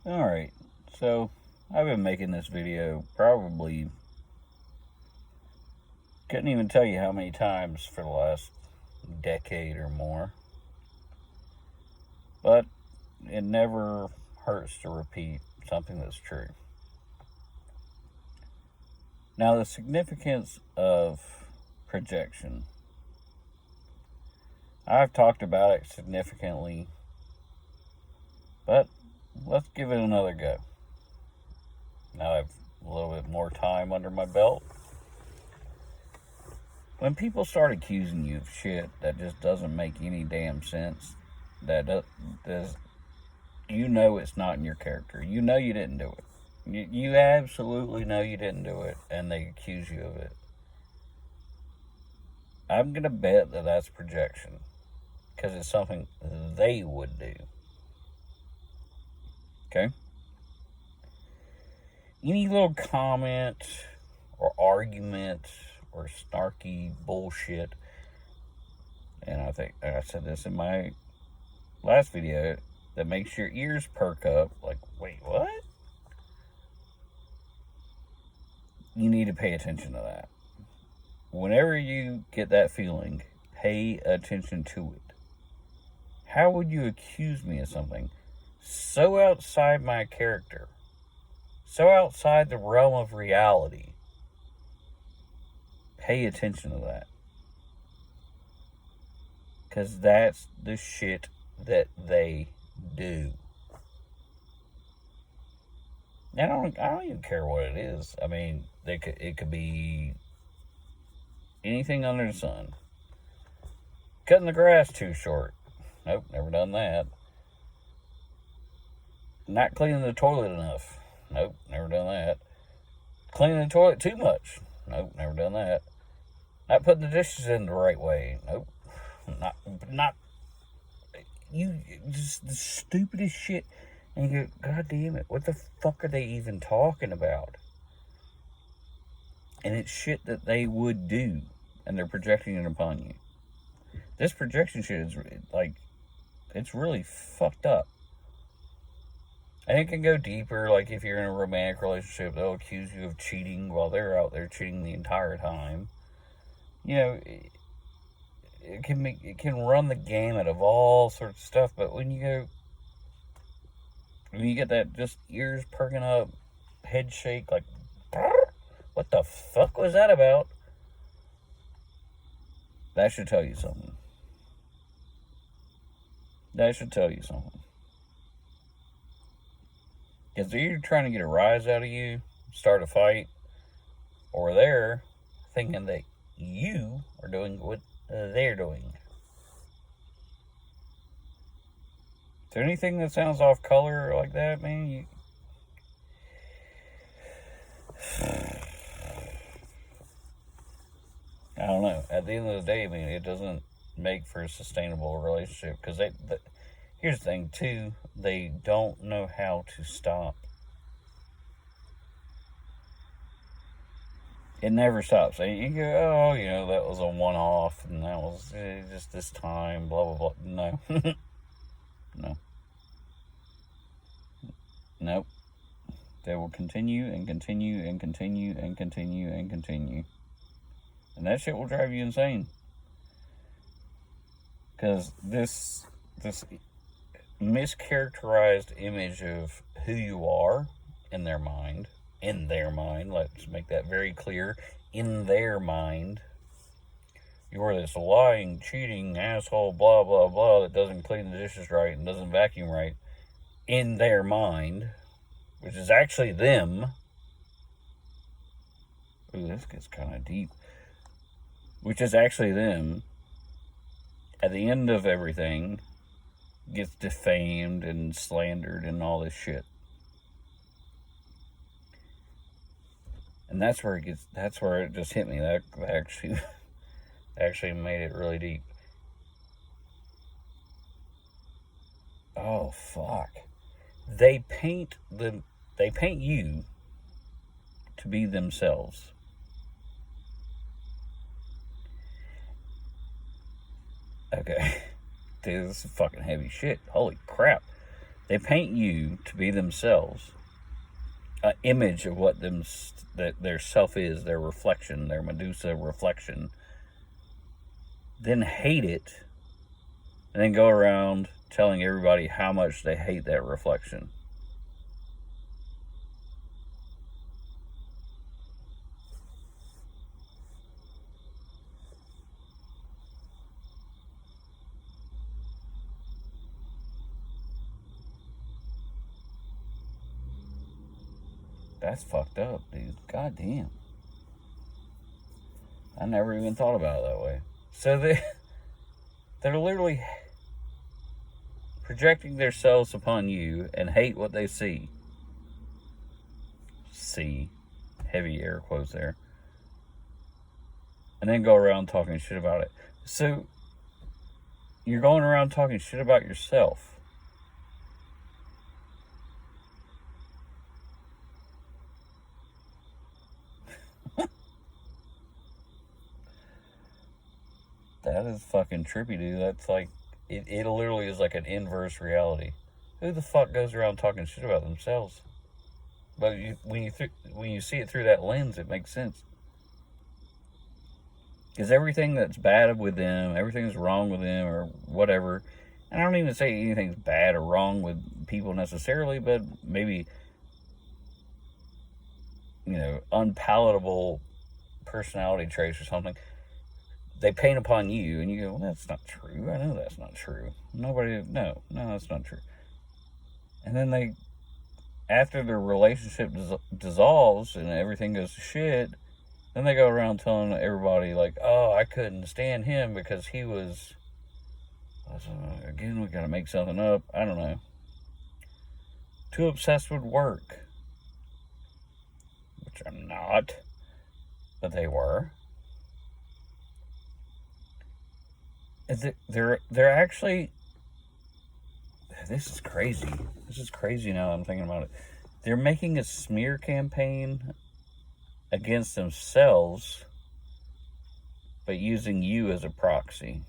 Alright, so I've been making this video probably, couldn't even tell you how many times for the last decade or more. But it never hurts to repeat something that's true. Now, the significance of projection. I've talked about it significantly, but let's give it another go. Now I have a little bit more time under my belt. When people start accusing you of shit that just doesn't make any damn sense, that does, you know it's not in your character. You know you didn't do it. You absolutely know you didn't do it, and they accuse you of it. I'm going to bet that that's projection, because it's something they would do. Okay? Any little comment or argument or snarky bullshit, and I think I said this in my last video, that makes your ears perk up, like, wait, what? You need to pay attention to that. Whenever you get that feeling, pay attention to it. How would you accuse me of something so outside my character, so outside the realm of reality? Pay attention to that. Because that's the shit that they do. And I don't even care what it is. I mean, it could be anything under the sun. Cutting the grass too short. Nope, never done that. Not cleaning the toilet enough. Nope, never done that. Cleaning the toilet too much. Nope, never done that. Not putting the dishes in the right way. Nope. Not. You just the stupidest shit. And you go, God damn it, what the fuck are they even talking about? And it's shit that they would do, and they're projecting it upon you. This projection shit is like, it's really fucked up. And it can go deeper, like if you're in a romantic relationship, they'll accuse you of cheating while they're out there cheating the entire time. You know, it can run the gamut of all sorts of stuff, but when you get that just ears perking up, head shake, like, what the fuck was that about? That should tell you something. That should tell you something. Because they're either trying to get a rise out of you, start a fight, or they're thinking that you are doing what they're doing. Is there anything that sounds off color like that, man? I don't know. At the end of the day, I mean, it doesn't make for a sustainable relationship. Because here's the thing, too. They don't know how to stop. It never stops. You go, oh, that was a one-off, and that was just this time, blah, blah, blah. No. No. Nope. They will continue and continue and continue and continue and continue. And that shit will drive you insane. Because this mischaracterized image of who you are in their mind, let's make that very clear, in their mind, you're this lying, cheating asshole, blah, blah, blah, that doesn't clean the dishes right and doesn't vacuum right, in their mind, which is actually them. Ooh, this gets kind of deep. Which is actually them. At the end of everything, gets defamed and slandered and all this shit. And that's where it just hit me. That actually made it really deep. Oh, fuck. They paint you to be themselves. Okay. Dude, this is fucking heavy shit. Holy crap. They paint you to be themselves, an image of what that their self is, their reflection, their Medusa reflection. Then hate it, and then go around telling everybody how much they hate that reflection. That's fucked up, dude. God damn. I never even thought about it that way. So they're literally projecting themselves upon you and hate what they see. See, heavy air quotes there. And then go around talking shit about it. So you're going around talking shit about yourself. That is fucking trippy, dude. That's like, it literally is like an inverse reality. Who the fuck goes around talking shit about themselves? But when you see it through that lens, it makes sense. Because everything that's bad with them, everything's wrong with them, or whatever. And I don't even say anything's bad or wrong with people necessarily, but maybe, unpalatable personality traits or something. They paint upon you, and you go, well, that's not true. I know that's not true. No, that's not true. And then after their relationship dissolves and everything goes to shit, then they go around telling everybody, like, oh, I couldn't stand him because he was, again, we gotta make something up. I don't know. Too obsessed with work. Which I'm not, but they were. They're actually, this is crazy. This is crazy now I'm thinking about it. They're making a smear campaign against themselves, but using you as a proxy.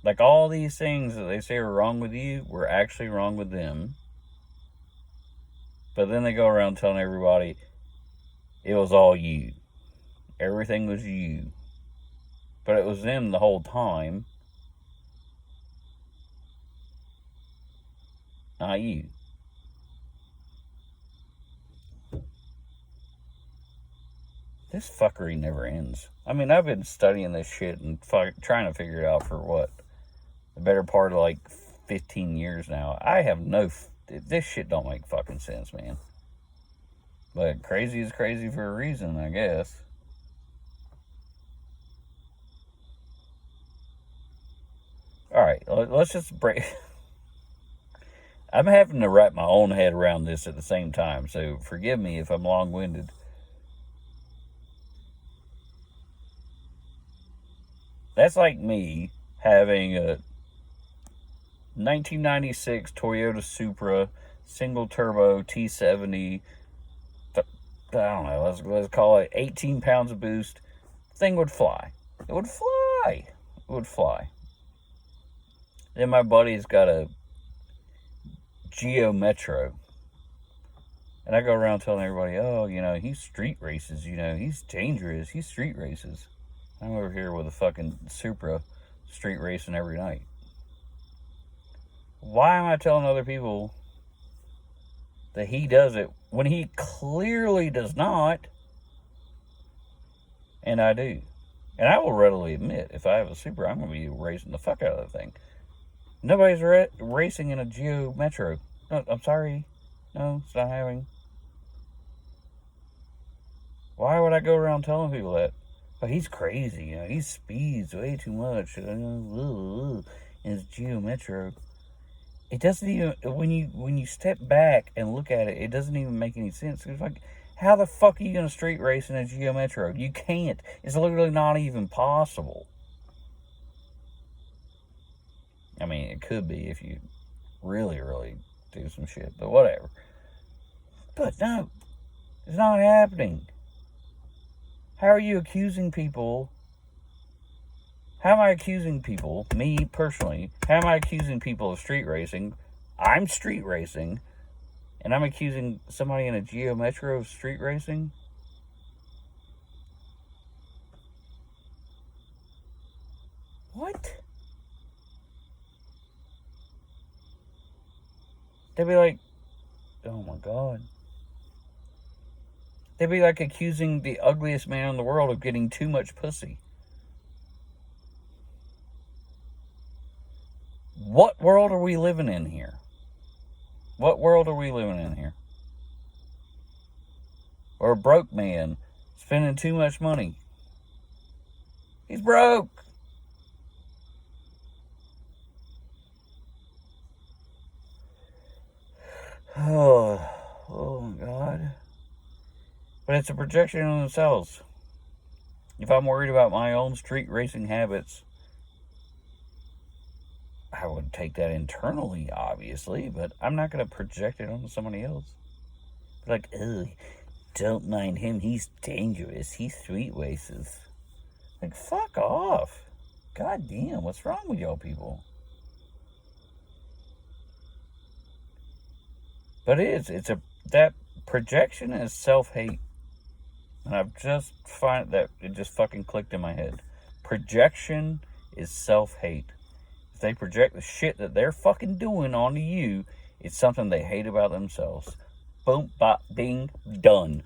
Like all these things that they say are wrong with you were actually wrong with them. But then they go around telling everybody it was all you. Everything was you. But it was them the whole time. Not you. This fuckery never ends. I mean, I've been studying this shit and trying to figure it out for what? The better part of like 15 years now. I have this shit don't make fucking sense, man. But crazy is crazy for a reason, I guess. Alright, let's just break. I'm having to wrap my own head around this at the same time, so forgive me if I'm long-winded. That's like me having a 1996 Toyota Supra single turbo T70. I don't know. Let's call it 18 pounds of boost. Thing would fly. It would fly. It would fly. Then my buddy's got a Geo Metro. And I go around telling everybody, oh, he street races, he's dangerous, he street races. I'm over here with a fucking Supra street racing every night. Why am I telling other people that he does it when he clearly does not? And I do. And I will readily admit, if I have a Supra, I'm going to be racing the fuck out of that thing. Nobody's racing in a Geo Metro. No, I'm sorry. No, it's not happening. Why would I go around telling people that? But he's crazy, he speeds way too much. In his Geo Metro. It doesn't even, when you step back and look at it, it doesn't even make any sense. It's like, how the fuck are you going to street race in a Geo Metro? You can't. It's literally not even possible. I mean, it could be if you really, really do some shit, but whatever. But no, it's not happening. How are you accusing people How am I accusing people, me personally, how am I accusing people of street racing? I'm street racing, and I'm accusing somebody in a Geo Metro of street racing? What? They'd be like, oh my God. They'd be like accusing the ugliest man in the world of getting too much pussy. What world are we living in here? What world are we living in here? Or a broke man spending too much money. He's broke. Oh my God. But it's a projection on themselves. If I'm worried about my own street racing habits, I would take that internally, obviously, but I'm not going to project it onto somebody else. Like, oh, don't mind him. He's dangerous. He street races. Like, fuck off. God damn, what's wrong with y'all people? But that projection is self-hate. And I've just find that it just fucking clicked in my head. Projection is self-hate. If they project the shit that they're fucking doing onto you, it's something they hate about themselves. Boom, bop, bing, done.